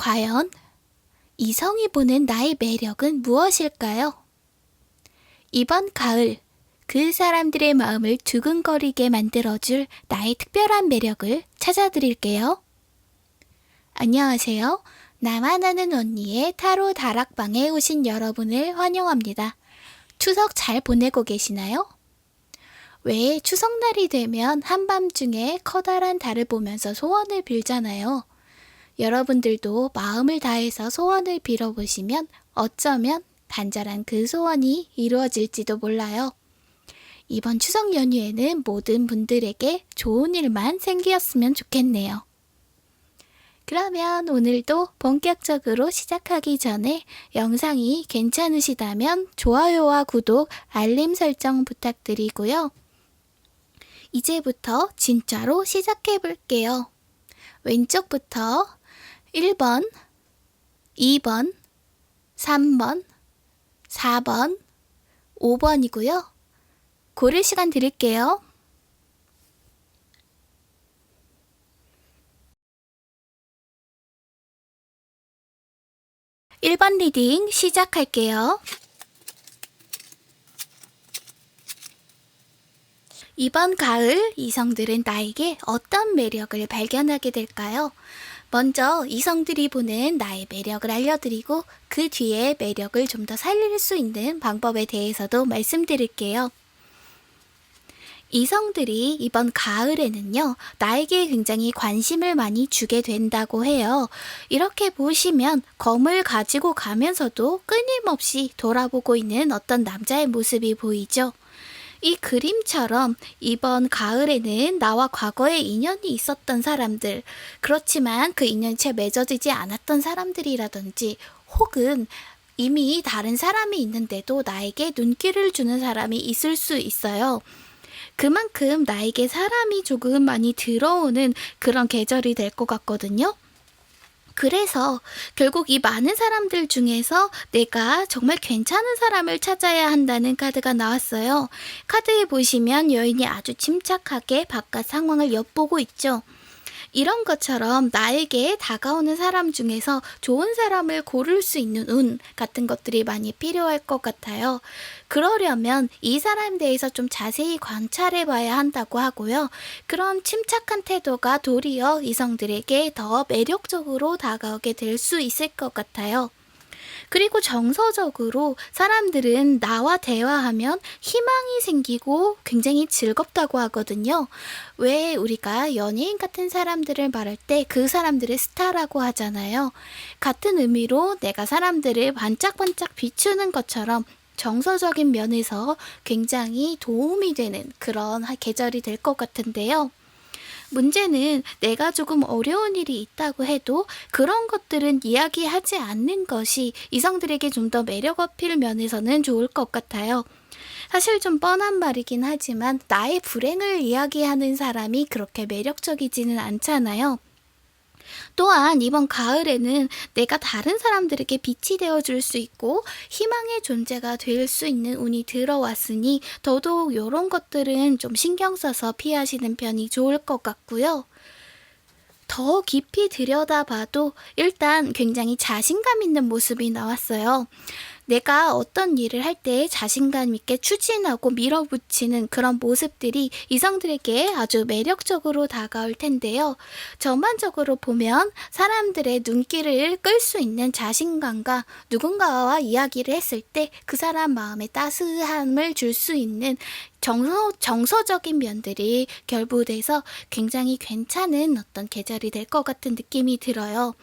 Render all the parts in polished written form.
과연 이성이 보는 나의 매력은 무엇일까요? 이번 가을, 그 사람들의 마음을 두근거리게 만들어줄 나의 특별한 매력을 찾아드릴게요. 안녕하세요. 나만 아는 언니의 타로 다락방에 오신 여러분을 환영합니다. 추석 잘 보내고 계시나요? 왜 추석날이 되면 한밤중에 커다란 달을 보면서 소원을 빌잖아요. 여러분들도 마음을 다해서 소원을 빌어보시면 어쩌면 간절한 그 소원이 이루어질지도 몰라요. 이번 추석 연휴에는 모든 분들에게 좋은 일만 생기었으면 좋겠네요. 그러면 오늘도 본격적으로 시작하기 전에 영상이 괜찮으시다면 좋아요와 구독, 알림 설정 부탁드리고요. 이제부터 진짜로 시작해 볼게요. 왼쪽부터 1번, 2번, 3번, 4번, 5번이고요. 고를 시간 드릴게요. (1번) 리딩 시작할게요. 이번 가을 이성들은 나에게 어떤 매력을 발견하게 될까요? 먼저 이성들이 보는 나의 매력을 알려드리고 그 뒤에 매력을 좀 더 살릴 수 있는 방법에 대해서도 말씀드릴게요. 이성들이 이번 가을에는요, 나에게 굉장히 관심을 많이 주게 된다고 해요. 이렇게 보시면 검을 가지고 가면서도 끊임없이 돌아보고 있는 어떤 남자의 모습이 보이죠. 이 그림처럼 이번 가을에는 나와 과거에 인연이 있었던 사람들, 그렇지만 그 인연이 채 맺어지지 않았던 사람들이라든지 혹은 이미 다른 사람이 있는데도 나에게 눈길을 주는 사람이 있을 수 있어요. 그만큼 나에게 사람이 조금 많이 들어오는 그런 계절이 될 것 같거든요. 그래서 결국 이 많은 사람들 중에서 내가 정말 괜찮은 사람을 찾아야 한다는 카드가 나왔어요. 카드에 보시면 여인이 아주 침착하게 바깥 상황을 엿보고 있죠. 이런 것처럼 나에게 다가오는 사람 중에서 좋은 사람을 고를 수 있는 운 같은 것들이 많이 필요할 것 같아요. 그러려면 이 사람에 대해서 좀 자세히 관찰해 봐야 한다고 하고요. 그런 침착한 태도가 도리어 이성들에게 더 매력적으로 다가오게 될 수 있을 것 같아요. 그리고 정서적으로 사람들은 나와 대화하면 희망이 생기고 굉장히 즐겁다고 하거든요. 왜 우리가 연예인 같은 사람들을 말할 때 그 사람들의 스타라고 하잖아요. 같은 의미로 내가 사람들을 반짝반짝 비추는 것처럼 정서적인 면에서 굉장히 도움이 되는 그런 계절이 될 것 같은데요. 문제는 내가 조금 어려운 일이 있다고 해도 그런 것들은 이야기하지 않는 것이 이성들에게 좀 더 매력 어필 면에서는 좋을 것 같아요. 사실 좀 뻔한 말이긴 하지만 나의 불행을 이야기하는 사람이 그렇게 매력적이지는 않잖아요. 또한 이번 가을에는 내가 다른 사람들에게 빛이 되어줄 수 있고 희망의 존재가 될 수 있는 운이 들어왔으니 더더욱 이런 것들은 좀 신경 써서 피하시는 편이 좋을 것 같고요. 더 깊이 들여다봐도 일단 굉장히 자신감 있는 모습이 나왔어요. 내가 어떤 일을 할 때 자신감 있게 추진하고 밀어붙이는 그런 모습들이 이성들에게 아주 매력적으로 다가올 텐데요. 전반적으로 보면 사람들의 눈길을 끌 수 있는 자신감과 누군가와 이야기를 했을 때 그 사람 마음에 따스함을 줄 수 있는 정서적인 면들이 결부돼서 굉장히 괜찮은 어떤 계절이 될 것 같은 느낌이 들어요.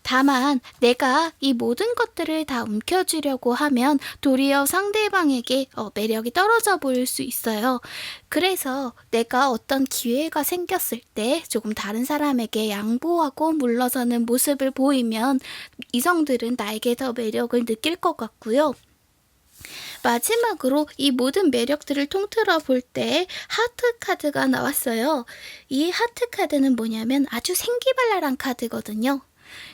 다만 내가 이 모든 것들을 다 움켜쥐려고 하면 도리어 상대방에게 매력이 떨어져 보일 수 있어요. 그래서 내가 어떤 기회가 생겼을 때 조금 다른 사람에게 양보하고 물러서는 모습을 보이면 이성들은 나에게 더 매력을 느낄 것 같고요. 마지막으로 이 모든 매력들을 통틀어 볼 때 하트 카드가 나왔어요. 이 하트 카드는 뭐냐면 아주 생기발랄한 카드거든요.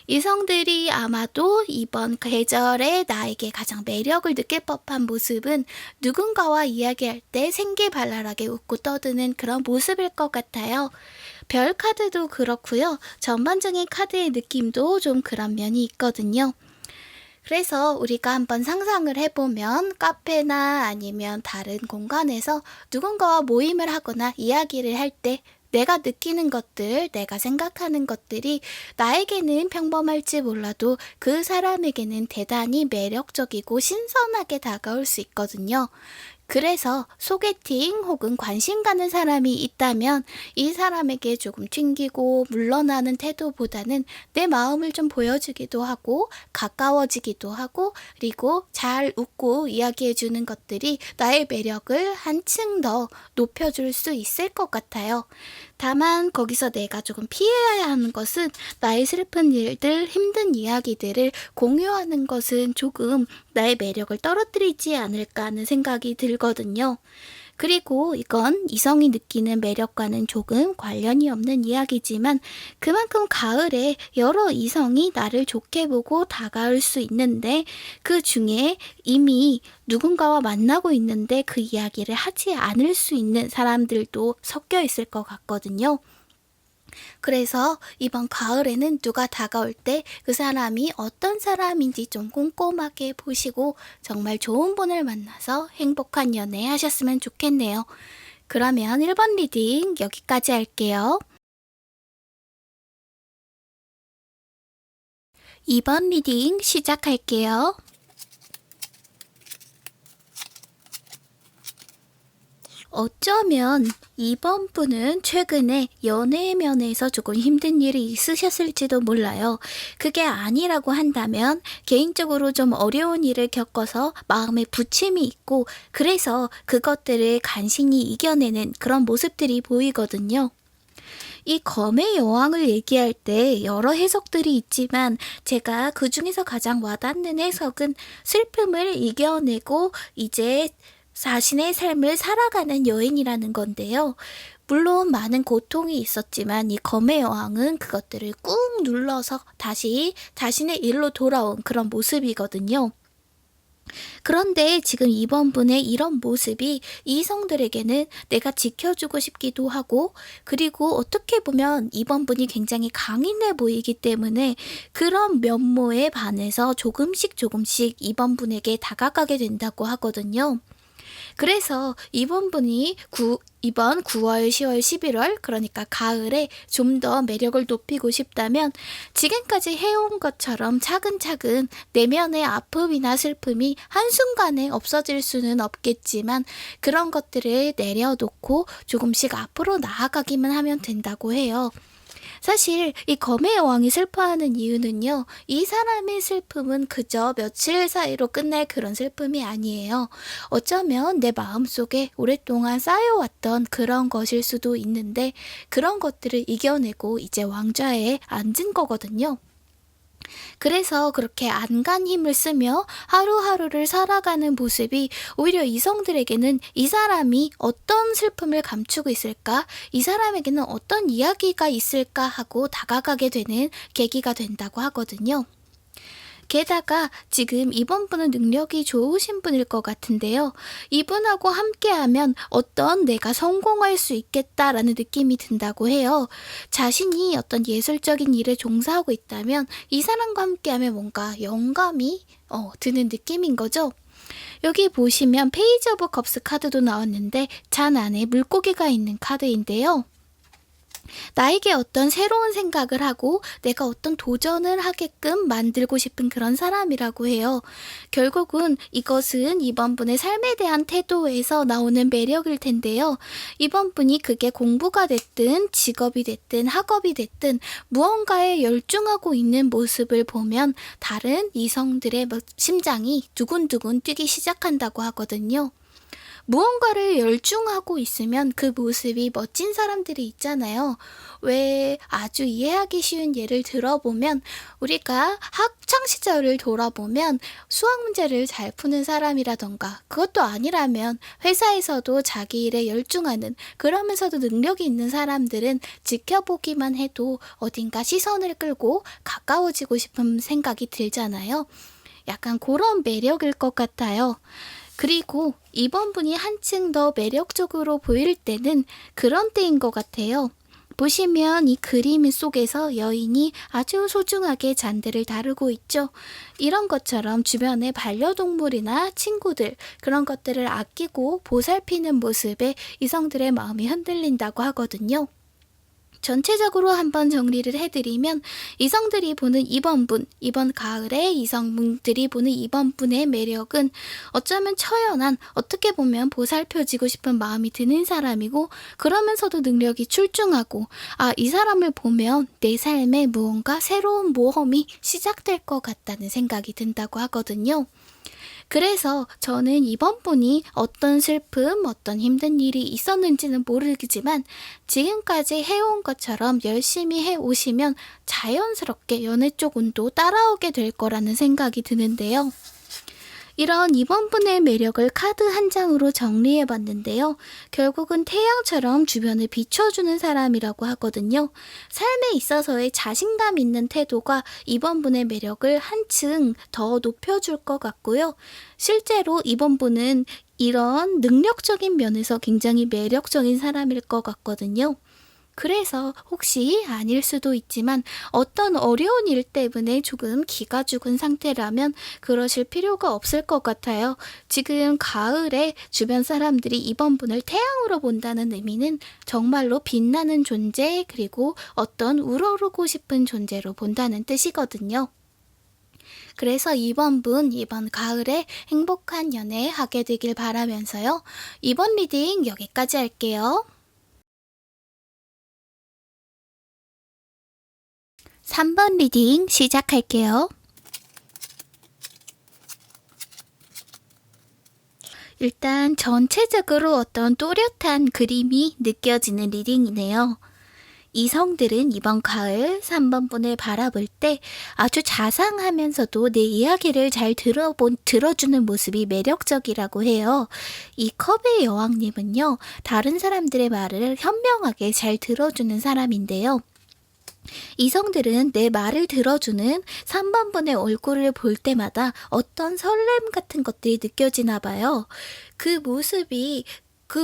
이성들이 아마도 이번 계절에 나에게 가장 매력을 느낄 법한 모습은 누군가와 이야기할 때 생기발랄하게 웃고 떠드는 그런 모습일 것 같아요. 별 카드도 그렇고요. 전반적인 카드의 느낌도 좀 그런 면이 있거든요. 그래서 우리가 한번 상상을 해보면 카페나 아니면 다른 공간에서 누군가와 모임을 하거나 이야기를 할 때 내가 느끼는 것들, 내가 생각하는 것들이 나에게는 평범할지 몰라도 그 사람에게는 대단히 매력적이고 신선하게 다가올 수 있거든요. 그래서 소개팅 혹은 관심 가는 사람이 있다면 이 사람에게 조금 튕기고 물러나는 태도보다는 내 마음을 좀 보여주기도 하고 가까워지기도 하고 그리고 잘 웃고 이야기해주는 것들이 나의 매력을 한층 더 높여줄 수 있을 것 같아요. 다만 거기서 내가 조금 피해야 하는 것은 나의 슬픈 일들, 힘든 이야기들을 공유하는 것은 조금 나의 매력을 떨어뜨리지 않을까 하는 생각이 들거든요. 그리고 이건 이성이 느끼는 매력과는 조금 관련이 없는 이야기지만 그만큼 가을에 여러 이성이 나를 좋게 보고 다가올 수 있는데 그 중에 이미 누군가와 만나고 있는데 그 이야기를 하지 않을 수 있는 사람들도 섞여 있을 것 같거든요. 그래서 이번 가을에는 누가 다가올 때 그 사람이 어떤 사람인지 좀 꼼꼼하게 보시고 정말 좋은 분을 만나서 행복한 연애 하셨으면 좋겠네요. 그러면 1번 리딩 여기까지 할게요. 2번 리딩 시작할게요. 어쩌면 이번 분은 최근에 연애 면에서 조금 힘든 일이 있으셨을지도 몰라요. 그게 아니라고 한다면 개인적으로 좀 어려운 일을 겪어서 마음에 부침이 있고 그래서 그것들을 간신히 이겨내는 그런 모습들이 보이거든요. 이 검의 여왕을 얘기할 때 여러 해석들이 있지만 제가 그 중에서 가장 와닿는 해석은 슬픔을 이겨내고 이제 자신의 삶을 살아가는 여인이라는 건데요. 물론 많은 고통이 있었지만 이 검의 여왕은 그것들을 꾹 눌러서 다시 자신의 일로 돌아온 그런 모습이거든요. 그런데 지금 이번 분의 이런 모습이 이성들에게는 내가 지켜주고 싶기도 하고 그리고 어떻게 보면 이번 분이 굉장히 강인해 보이기 때문에 그런 면모에 반해서 조금씩 이번 분에게 다가가게 된다고 하거든요. 그래서 이번 분이 이번 9월, 10월, 11월 그러니까 가을에 좀 더 매력을 높이고 싶다면 지금까지 해온 것처럼 차근차근 내면의 아픔이나 슬픔이 한순간에 없어질 수는 없겠지만 그런 것들을 내려놓고 조금씩 앞으로 나아가기만 하면 된다고 해요. 사실 이 검의 여왕이 슬퍼하는 이유는요. 이 사람의 슬픔은 그저 며칠 사이로 끝날 그런 슬픔이 아니에요. 어쩌면 내 마음속에 오랫동안 쌓여왔던 그런 것일 수도 있는데 그런 것들을 이겨내고 이제 왕좌에 앉은 거거든요. 그래서 그렇게 안간 힘을 쓰며 하루하루를 살아가는 모습이 오히려 이성들에게는 이 사람이 어떤 슬픔을 감추고 있을까? 이 사람에게는 어떤 이야기가 있을까? 하고 다가가게 되는 계기가 된다고 하거든요. 게다가 지금 이번 분은 능력이 좋으신 분일 것 같은데요. 이분하고 함께하면 어떤 내가 성공할 수 있겠다라는 느낌이 든다고 해요. 자신이 어떤 예술적인 일에 종사하고 있다면 이 사람과 함께하면 뭔가 영감이 드는 느낌인 거죠. 여기 보시면 페이지 오브 컵스 카드도 나왔는데 잔 안에 물고기가 있는 카드인데요. 나에게 어떤 새로운 생각을 하고 내가 어떤 도전을 하게끔 만들고 싶은 그런 사람이라고 해요. 결국은 이것은 이번 분의 삶에 대한 태도에서 나오는 매력일 텐데요. 이번 분이 그게 공부가 됐든 직업이 됐든 학업이 됐든 무언가에 열중하고 있는 모습을 보면 다른 이성들의 심장이 두근두근 뛰기 시작한다고 하거든요. 무언가를 열중하고 있으면 그 모습이 멋진 사람들이 있잖아요. 왜 아주 이해하기 쉬운 예를 들어보면 우리가 학창 시절을 돌아보면 수학 문제를 잘 푸는 사람이라던가 그것도 아니라면 회사에서도 자기 일에 열중하는 그러면서도 능력이 있는 사람들은 지켜보기만 해도 어딘가 시선을 끌고 가까워지고 싶은 생각이 들잖아요. 약간 그런 매력일 것 같아요. 그리고 이번 분이 한층 더 매력적으로 보일 때는 그런 때인 것 같아요. 보시면 이 그림 속에서 여인이 아주 소중하게 잔디를 다루고 있죠. 이런 것처럼 주변의 반려동물이나 친구들, 그런 것들을 아끼고 보살피는 모습에 이성들의 마음이 흔들린다고 하거든요. 전체적으로 한번 정리를 해드리면 이성들이 보는 이번 가을에 이성들이 보는 이번 분의 매력은 어쩌면 처연한, 어떻게 보면 보살펴지고 싶은 마음이 드는 사람이고, 그러면서도 능력이 출중하고, 이 사람을 보면 내 삶에 무언가 새로운 모험이 시작될 것 같다는 생각이 든다고 하거든요. 그래서 저는 이번 분이 어떤 슬픔, 어떤 힘든 일이 있었는지는 모르겠지만 지금까지 해온 것처럼 열심히 해오시면 자연스럽게 연애 쪽 운도 따라오게 될 거라는 생각이 드는데요. 이런 이번 분의 매력을 카드 한 장으로 정리해 봤는데요. 결국은 태양처럼 주변을 비춰주는 사람이라고 하거든요. 삶에 있어서의 자신감 있는 태도가 이번 분의 매력을 한층 더 높여줄 것 같고요. 실제로 이번 분은 이런 능력적인 면에서 굉장히 매력적인 사람일 것 같거든요. 그래서 혹시 아닐 수도 있지만 어떤 어려운 일 때문에 조금 기가 죽은 상태라면 그러실 필요가 없을 것 같아요. 지금 가을에 주변 사람들이 이번 분을 태양으로 본다는 의미는 정말로 빛나는 존재, 그리고 어떤 우러르고 싶은 존재로 본다는 뜻이거든요. 그래서 이번 가을에 행복한 연애 하게 되길 바라면서요. 이번 리딩 여기까지 할게요. 3번 리딩 시작할게요. 일단 전체적으로 어떤 또렷한 그림이 느껴지는 리딩이네요. 이성들은 이번 가을 3번 분을 바라볼 때 아주 자상하면서도 내 이야기를 잘 들어주는 모습이 매력적이라고 해요. 이 컵의 여왕님은요, 다른 사람들의 말을 현명하게 잘 들어주는 사람인데요. 이성들은 내 말을 들어주는 3번 분의 얼굴을 볼 때마다 어떤 설렘 같은 것들이 느껴지나 봐요. 그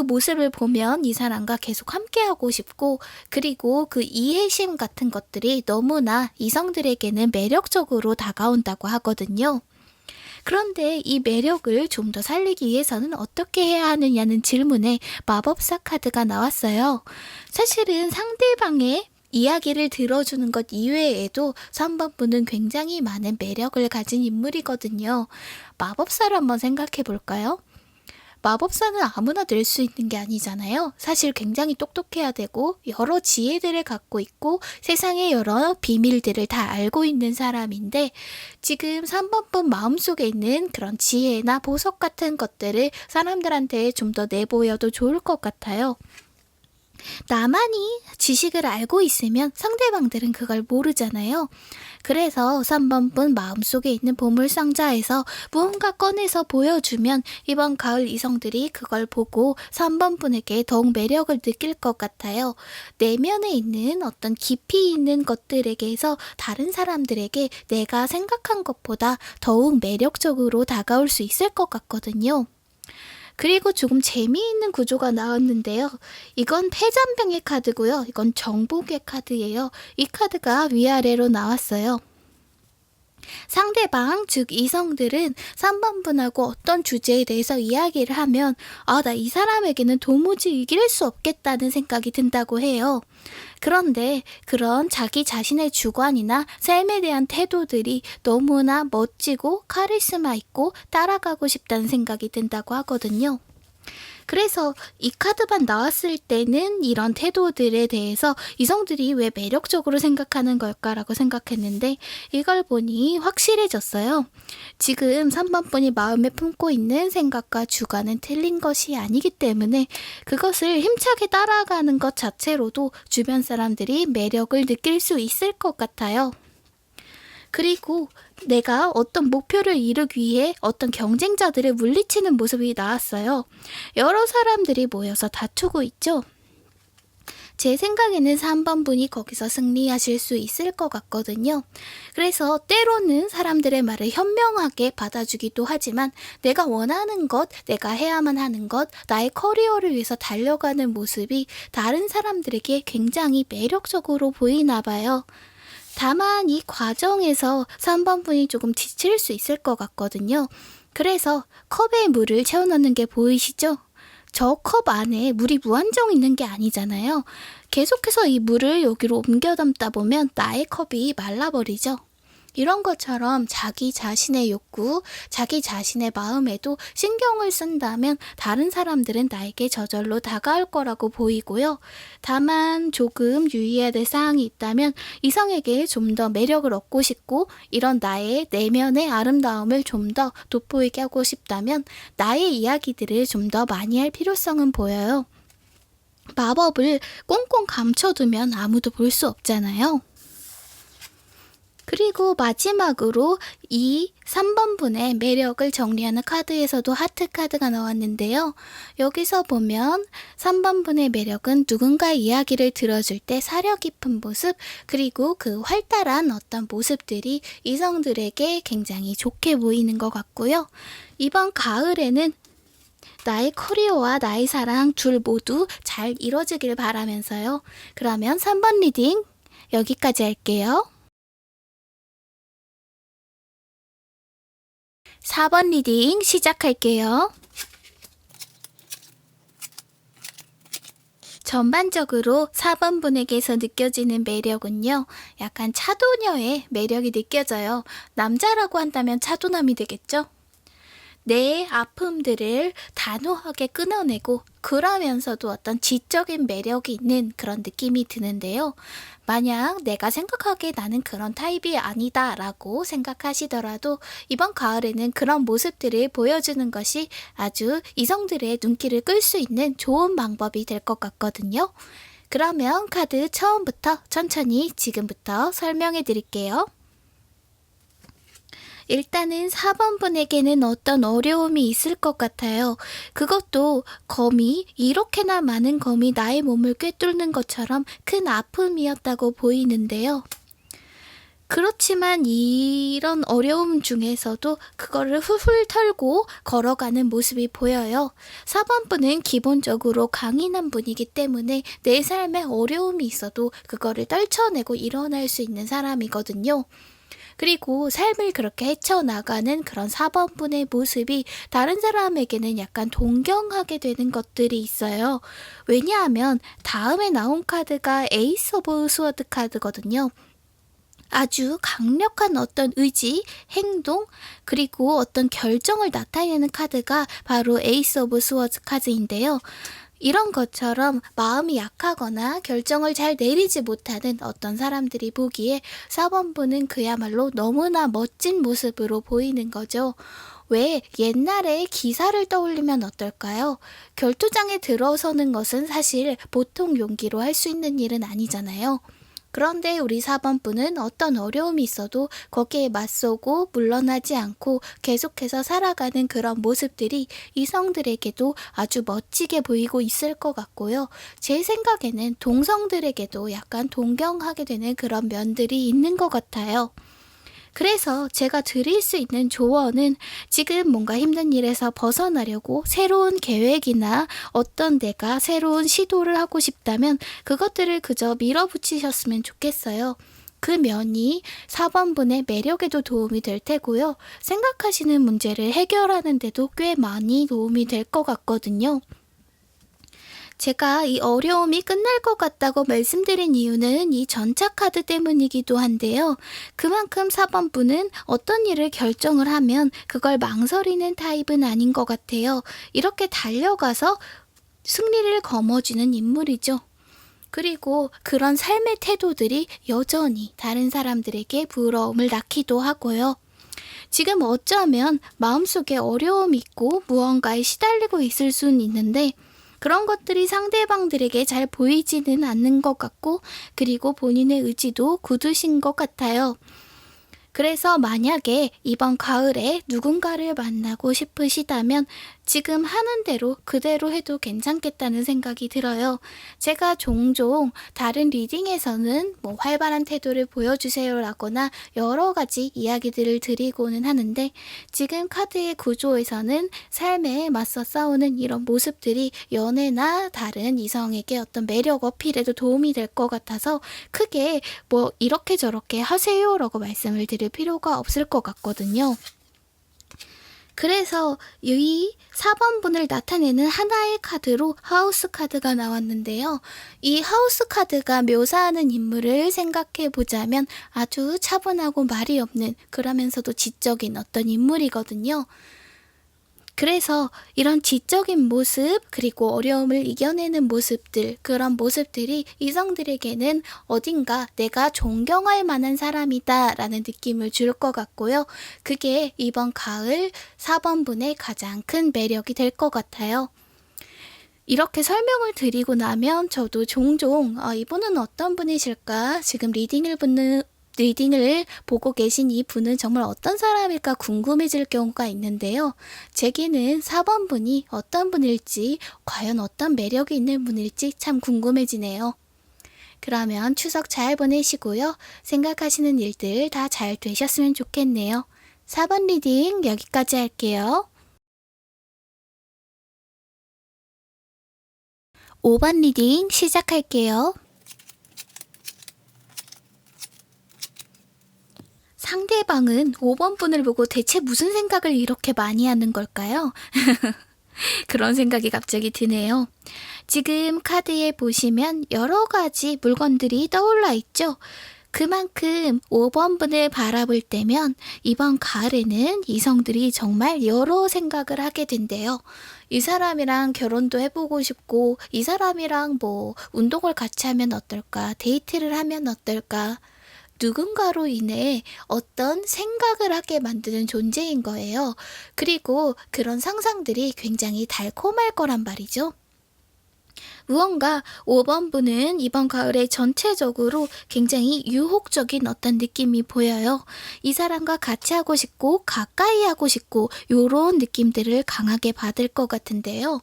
모습을 보면 이 사람과 계속 함께하고 싶고, 그리고 그 이해심 같은 것들이 너무나 이성들에게는 매력적으로 다가온다고 하거든요. 그런데 이 매력을 좀 더 살리기 위해서는 어떻게 해야 하느냐는 질문에 마법사 카드가 나왔어요. 사실은 상대방의 이야기를 들어주는 것 이외에도 3번 분은 굉장히 많은 매력을 가진 인물이거든요. 마법사를 한번 생각해 볼까요? 마법사는 아무나 될 수 있는 게 아니잖아요. 사실 굉장히 똑똑해야 되고 여러 지혜들을 갖고 있고 세상의 여러 비밀들을 다 알고 있는 사람인데, 지금 3번 분 마음속에 있는 그런 지혜나 보석 같은 것들을 사람들한테 좀 더 내보여도 좋을 것 같아요. 나만이 지식을 알고 있으면 상대방들은 그걸 모르잖아요. 그래서 3번 분 마음속에 있는 보물상자에서 무언가 꺼내서 보여주면 이번 가을 이성들이 그걸 보고 3번 분에게 더욱 매력을 느낄 것 같아요. 내면에 있는 어떤 깊이 있는 것들에게서 다른 사람들에게 내가 생각한 것보다 더욱 매력적으로 다가올 수 있을 것 같거든요. 그리고 조금 재미있는 구조가 나왔는데요. 이건 패잔병의 카드고요. 이건 정복의 카드예요. 이 카드가 위아래로 나왔어요. 상대방, 즉 이성들은 3번 분하고 어떤 주제에 대해서 이야기를 하면 나 이 사람에게는 도무지 이길 수 없겠다는 생각이 든다고 해요. 그런데 그런 자기 자신의 주관이나 삶에 대한 태도들이 너무나 멋지고 카리스마 있고 따라가고 싶다는 생각이 든다고 하거든요. 그래서 이 카드만 나왔을 때는 이런 태도들에 대해서 이성들이 왜 매력적으로 생각하는 걸까라고 생각했는데, 이걸 보니 확실해졌어요. 지금 3번 분이 마음에 품고 있는 생각과 주관은 틀린 것이 아니기 때문에 그것을 힘차게 따라가는 것 자체로도 주변 사람들이 매력을 느낄 수 있을 것 같아요. 그리고 내가 어떤 목표를 이루기 위해 어떤 경쟁자들을 물리치는 모습이 나왔어요. 여러 사람들이 모여서 다투고 있죠. 제 생각에는 3번 분이 거기서 승리하실 수 있을 것 같거든요. 그래서 때로는 사람들의 말을 현명하게 받아주기도 하지만 내가 원하는 것, 내가 해야만 하는 것, 나의 커리어를 위해서 달려가는 모습이 다른 사람들에게 굉장히 매력적으로 보이나 봐요. 다만 이 과정에서 3번 분이 조금 지칠 수 있을 것 같거든요. 그래서 컵에 물을 채워넣는 게 보이시죠? 저 컵 안에 물이 무한정 있는 게 아니잖아요. 계속해서 이 물을 여기로 옮겨 담다 보면 나의 컵이 말라버리죠. 이런 것처럼 자기 자신의 욕구, 자기 자신의 마음에도 신경을 쓴다면 다른 사람들은 나에게 저절로 다가올 거라고 보이고요. 다만 조금 유의해야 될 사항이 있다면 이성에게 좀 더 매력을 얻고 싶고 이런 나의 내면의 아름다움을 좀 더 돋보이게 하고 싶다면 나의 이야기들을 좀 더 많이 할 필요성은 보여요. 마법을 꽁꽁 감춰두면 아무도 볼 수 없잖아요. 그리고 마지막으로 이 3번 분의 매력을 정리하는 카드에서도 하트 카드가 나왔는데요. 여기서 보면 3번 분의 매력은 누군가의 이야기를 들어줄 때 사려 깊은 모습, 그리고 그 활달한 어떤 모습들이 이성들에게 굉장히 좋게 보이는 것 같고요. 이번 가을에는 나의 커리어와 나의 사랑 둘 모두 잘 이뤄지길 바라면서요. 그러면 3번 리딩 여기까지 할게요. 4번 리딩 시작할게요. 전반적으로 4번 분에게서 느껴지는 매력은요, 약간 차도녀의 매력이 느껴져요. 남자라고 한다면 차도남이 되겠죠? 내 아픔들을 단호하게 끊어내고 그러면서도 어떤 지적인 매력이 있는 그런 느낌이 드는데요. 만약 내가 생각하기에 나는 그런 타입이 아니다 라고 생각하시더라도 이번 가을에는 그런 모습들을 보여주는 것이 아주 이성들의 눈길을 끌 수 있는 좋은 방법이 될 것 같거든요. 그러면 카드 처음부터 천천히 지금부터 설명해 드릴게요. 일단은 4번 분에게는 어떤 어려움이 있을 것 같아요. 그것도 검이, 이렇게나 많은 검이 나의 몸을 꿰뚫는 것처럼 큰 아픔이었다고 보이는데요. 그렇지만 이런 어려움 중에서도 그거를 훌훌 털고 걸어가는 모습이 보여요. 4번 분은 기본적으로 강인한 분이기 때문에 내 삶에 어려움이 있어도 그거를 떨쳐내고 일어날 수 있는 사람이거든요. 그리고 삶을 그렇게 헤쳐나가는 그런 4번 분의 모습이 다른 사람에게는 약간 동경하게 되는 것들이 있어요. 왜냐하면 다음에 나온 카드가 에이스 오브 스워드 카드거든요. 아주 강력한 어떤 의지, 행동, 그리고 어떤 결정을 나타내는 카드가 바로 에이스 오브 스워드 카드인데요. 이런 것처럼 마음이 약하거나 결정을 잘 내리지 못하는 어떤 사람들이 보기에 4번 분은 그야말로 너무나 멋진 모습으로 보이는 거죠. 왜 옛날에 기사를 떠올리면 어떨까요? 결투장에 들어서는 것은 사실 보통 용기로 할 수 있는 일은 아니잖아요. 그런데 우리 4번 분은 어떤 어려움이 있어도 거기에 맞서고 물러나지 않고 계속해서 살아가는 그런 모습들이 이성들에게도 아주 멋지게 보이고 있을 것 같고요. 제 생각에는 동성들에게도 약간 동경하게 되는 그런 면들이 있는 것 같아요. 그래서 제가 드릴 수 있는 조언은 지금 뭔가 힘든 일에서 벗어나려고 새로운 계획이나 어떤 내가 새로운 시도를 하고 싶다면 그것들을 그저 밀어붙이셨으면 좋겠어요. 그 면이 4번 분의 매력에도 도움이 될 테고요. 생각하시는 문제를 해결하는 데도 꽤 많이 도움이 될 것 같거든요. 제가 이 어려움이 끝날 것 같다고 말씀드린 이유는 이 전차 카드 때문이기도 한데요. 그만큼 4번 분은 어떤 일을 결정을 하면 그걸 망설이는 타입은 아닌 것 같아요. 이렇게 달려가서 승리를 거머쥐는 인물이죠. 그리고 그런 삶의 태도들이 여전히 다른 사람들에게 부러움을 낳기도 하고요. 지금 어쩌면 마음속에 어려움이 있고 무언가에 시달리고 있을 수는 있는데 그런 것들이 상대방들에게 잘 보이지는 않는 것 같고 그리고 본인의 의지도 굳으신 것 같아요. 그래서 만약에 이번 가을에 누군가를 만나고 싶으시다면 지금 하는 대로 그대로 해도 괜찮겠다는 생각이 들어요. 제가 종종 다른 리딩에서는 뭐 활발한 태도를 보여주세요라거나 여러 가지 이야기들을 드리고는 하는데, 지금 카드의 구조에서는 삶에 맞서 싸우는 이런 모습들이 연애나 다른 이성에게 어떤 매력 어필에도 도움이 될 것 같아서 크게 뭐 이렇게 저렇게 하세요라고 말씀을 드릴 필요가 없을 것 같거든요. 그래서 이 4번분을 나타내는 하나의 카드로 하우스 카드가 나왔는데요. 이 하우스 카드가 묘사하는 인물을 생각해 보자면 아주 차분하고 말이 없는, 그러면서도 지적인 어떤 인물이거든요. 그래서 이런 지적인 모습, 그리고 어려움을 이겨내는 모습들, 그런 모습들이 이성들에게는 어딘가 내가 존경할 만한 사람이다 라는 느낌을 줄 것 같고요. 그게 이번 가을 4번분의 가장 큰 매력이 될 것 같아요. 이렇게 설명을 드리고 나면 저도 종종 이분은 어떤 분이실까? 지금 리딩을 보고 계신 이 분은 정말 어떤 사람일까 궁금해질 경우가 있는데요. 제게는 4번분이 어떤 분일지, 과연 어떤 매력이 있는 분일지 참 궁금해지네요. 그러면 추석 잘 보내시고요. 생각하시는 일들 다 잘 되셨으면 좋겠네요. 4번 리딩 여기까지 할게요. 5번 리딩 시작할게요. 상대방은 5번 분을 보고 대체 무슨 생각을 이렇게 많이 하는 걸까요? 그런 생각이 갑자기 드네요. 지금 카드에 보시면 여러 가지 물건들이 떠올라 있죠. 그만큼 5번 분을 바라볼 때면 이번 가을에는 이성들이 정말 여러 생각을 하게 된대요. 이 사람이랑 결혼도 해보고 싶고, 이 사람이랑 뭐 운동을 같이 하면 어떨까, 데이트를 하면 어떨까, 누군가로 인해 어떤 생각을 하게 만드는 존재인 거예요. 그리고 그런 상상들이 굉장히 달콤할 거란 말이죠. 무언가 5번 분은 이번 가을에 전체적으로 굉장히 유혹적인 어떤 느낌이 보여요. 이 사람과 같이 하고 싶고 가까이 하고 싶고 요런 느낌들을 강하게 받을 것 같은데요.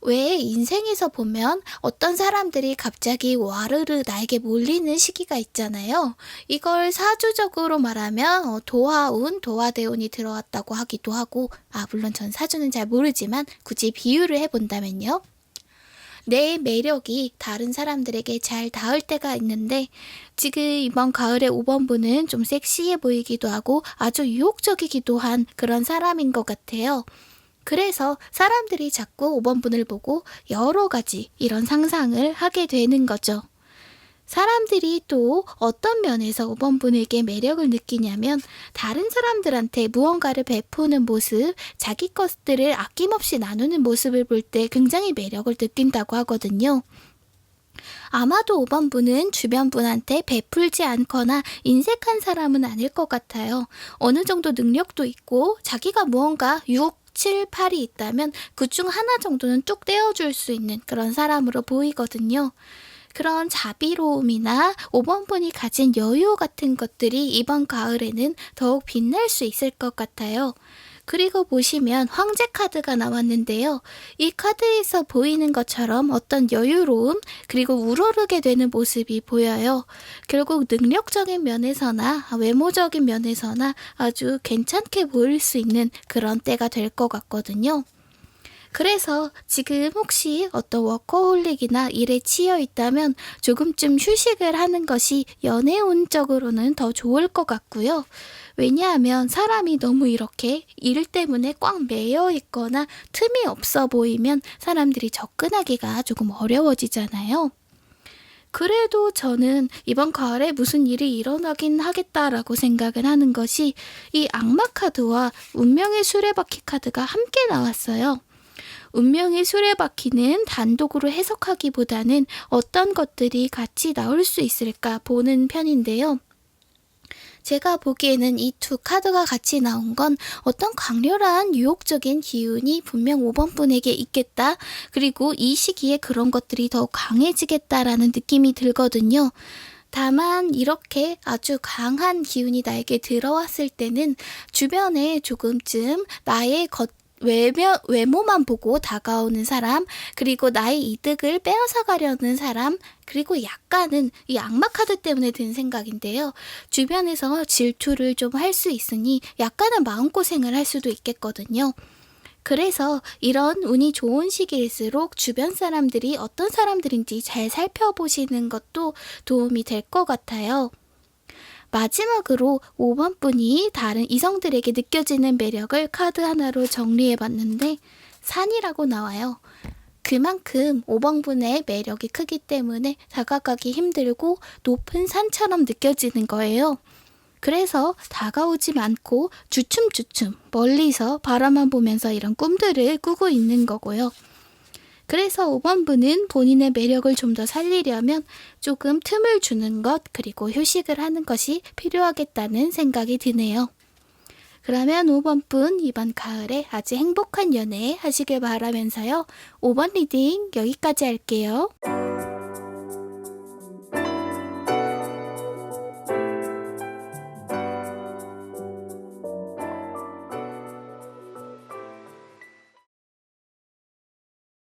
왜 인생에서 보면 어떤 사람들이 갑자기 와르르 나에게 몰리는 시기가 있잖아요. 이걸 사주적으로 말하면 도화운, 도화대운이 들어왔다고 하기도 하고, 물론 전 사주는 잘 모르지만 굳이 비유를 해본다면요. 내 매력이 다른 사람들에게 잘 닿을 때가 있는데, 지금 이번 가을의 5번분은 좀 섹시해 보이기도 하고 아주 유혹적이기도 한 그런 사람인 것 같아요. 그래서 사람들이 자꾸 5번분을 보고 여러 가지 이런 상상을 하게 되는 거죠. 사람들이 또 어떤 면에서 5번분에게 매력을 느끼냐면, 다른 사람들한테 무언가를 베푸는 모습, 자기 것들을 아낌없이 나누는 모습을 볼 때 굉장히 매력을 느낀다고 하거든요. 아마도 5번분은 주변 분한테 베풀지 않거나 인색한 사람은 아닐 것 같아요. 어느 정도 능력도 있고 자기가 무언가 6, 7, 8이 있다면 그 중 하나 정도는 뚝 떼어줄 수 있는 그런 사람으로 보이거든요. 그런 자비로움이나 5번분이 가진 여유 같은 것들이 이번 가을에는 더욱 빛날 수 있을 것 같아요. 그리고 보시면 황제 카드가 나왔는데요. 이 카드에서 보이는 것처럼 어떤 여유로움, 그리고 우러르게 되는 모습이 보여요. 결국 능력적인 면에서나 외모적인 면에서나 아주 괜찮게 보일 수 있는 그런 때가 될 것 같거든요. 그래서 지금 혹시 어떤 워커홀릭이나 일에 치여 있다면 조금쯤 휴식을 하는 것이 연애운적으로는 더 좋을 것 같고요. 왜냐하면 사람이 너무 이렇게 일 때문에 꽉 매여 있거나 틈이 없어 보이면 사람들이 접근하기가 조금 어려워지잖아요. 그래도 저는 이번 가을에 무슨 일이 일어나긴 하겠다라고 생각을 하는 것이 이 악마 카드와 운명의 수레바퀴 카드가 함께 나왔어요. 운명의 수레바퀴는 단독으로 해석하기보다는 어떤 것들이 같이 나올 수 있을까 보는 편인데요. 제가 보기에는 이 두 카드가 같이 나온 건 어떤 강렬한 유혹적인 기운이 분명 5번분에게 있겠다. 그리고 이 시기에 그런 것들이 더 강해지겠다라는 느낌이 들거든요. 다만 이렇게 아주 강한 기운이 나에게 들어왔을 때는 주변에 조금쯤 나의 외모만 보고 다가오는 사람, 그리고 나의 이득을 빼앗아 가려는 사람, 그리고 약간은 이 악마 카드 때문에 든 생각인데요. 주변에서 질투를 좀 할 수 있으니 약간은 마음고생을 할 수도 있겠거든요. 그래서 이런 운이 좋은 시기일수록 주변 사람들이 어떤 사람들인지 잘 살펴보시는 것도 도움이 될 것 같아요. 마지막으로 5번 분이 다른 이성들에게 느껴지는 매력을 카드 하나로 정리해 봤는데 산이라고 나와요. 그만큼 5번 분의 매력이 크기 때문에 다가가기 힘들고 높은 산처럼 느껴지는 거예요. 그래서 다가오지 않고 주춤주춤 멀리서 바라만 보면서 이런 꿈들을 꾸고 있는 거고요. 그래서 5번 분은 본인의 매력을 좀 더 살리려면 조금 틈을 주는 것, 그리고 휴식을 하는 것이 필요하겠다는 생각이 드네요. 그러면 5번 분 이번 가을에 아주 행복한 연애 하시길 바라면서요. 5번 리딩 여기까지 할게요.